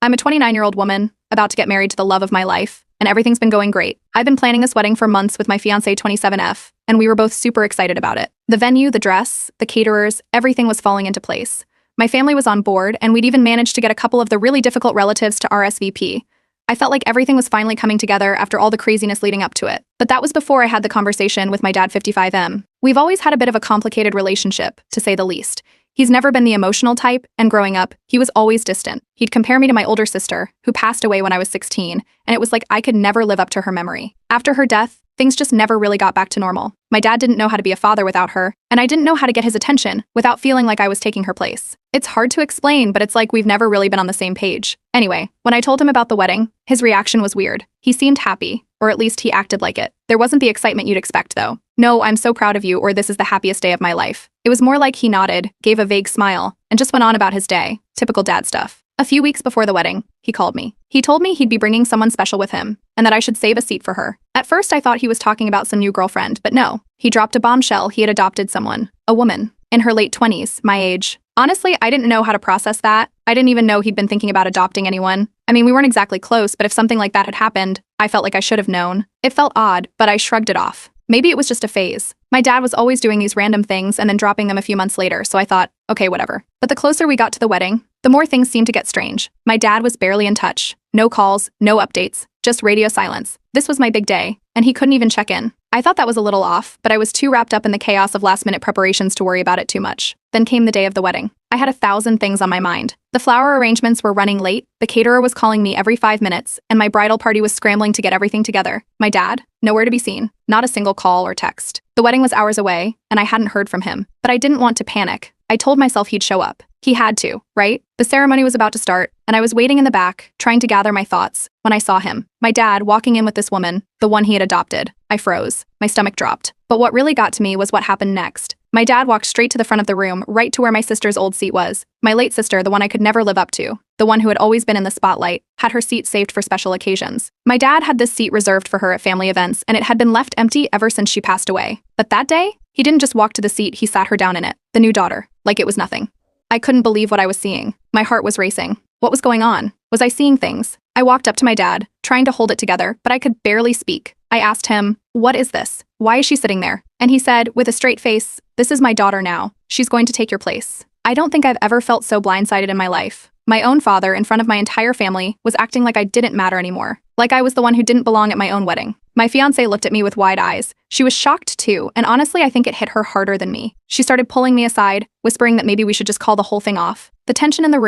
I'm a 29-year-old woman, about to get married to the love of my life, and everything's been going great. I've been planning this wedding for months with my fiancé 27F, and we were both super excited about it. The venue, the dress, the caterers, everything was falling into place. My family was on board, and we'd even managed to get a couple of the really difficult relatives to RSVP. I felt like everything was finally coming together after all the craziness leading up to it. But that was before I had the conversation with my dad 55M. We've always had a bit of a complicated relationship, to say the least. He's never been the emotional type, and growing up, he was always distant. He'd compare me to my older sister, who passed away when I was 16, and it was like I could never live up to her memory. After her death, things just never really got back to normal. My dad didn't know how to be a father without her, and I didn't know how to get his attention without feeling like I was taking her place. It's hard to explain, but it's like we've never really been on the same page. Anyway, when I told him about the wedding, his reaction was weird. He seemed happy, or at least he acted like it. There wasn't the excitement you'd expect, though. No, I'm so proud of you, or this is the happiest day of my life. It was more like he nodded, gave a vague smile, and just went on about his day. Typical dad stuff. A few weeks before the wedding, he called me. He told me he'd be bringing someone special with him, and that I should save a seat for her. At first, I thought he was talking about some new girlfriend, but no. He dropped a bombshell. He had adopted someone. A woman. In her late 20s, my age. Honestly, I didn't know how to process that. I didn't even know he'd been thinking about adopting anyone. I mean, we weren't exactly close, but if something like that had happened, I felt like I should have known. It felt odd, but I shrugged it off. Maybe it was just a phase. My dad was always doing these random things and then dropping them a few months later, so I thought, okay, whatever. But the closer we got to the wedding, the more things seemed to get strange. My dad was barely in touch. No calls, no updates, just radio silence. This was my big day, and he couldn't even check in. I thought that was a little off, but I was too wrapped up in the chaos of last-minute preparations to worry about it too much. Then came the day of the wedding. I had 1,000 things on my mind. The flower arrangements were running late, the caterer was calling me every 5 minutes, and my bridal party was scrambling to get everything together. My dad? Nowhere to be seen. Not a single call or text. The wedding was hours away, and I hadn't heard from him. But I didn't want to panic. I told myself he'd show up. He had to, right? The ceremony was about to start, and I was waiting in the back, trying to gather my thoughts, when I saw him. My dad walking in with this woman, the one he had adopted. I froze. My stomach dropped. But what really got to me was what happened next. My dad walked straight to the front of the room, right to where my sister's old seat was. My late sister, the one I could never live up to, the one who had always been in the spotlight, had her seat saved for special occasions. My dad had this seat reserved for her at family events, and it had been left empty ever since she passed away. But that day, he didn't just walk to the seat, he sat her down in it. The new daughter. Like it was nothing. I couldn't believe what I was seeing. My heart was racing. What was going on? Was I seeing things? I walked up to my dad, trying to hold it together, but I could barely speak. I asked him, "What is this? Why is she sitting there?" And he said, with a straight face, "This is my daughter now. She's going to take your place." I don't think I've ever felt so blindsided in my life. My own father, in front of my entire family, was acting like I didn't matter anymore. Like I was the one who didn't belong at my own wedding. My fiancé looked at me with wide eyes. She was shocked too, and honestly, I think it hit her harder than me. She started pulling me aside, whispering that maybe we should just call the whole thing off. The tension in the room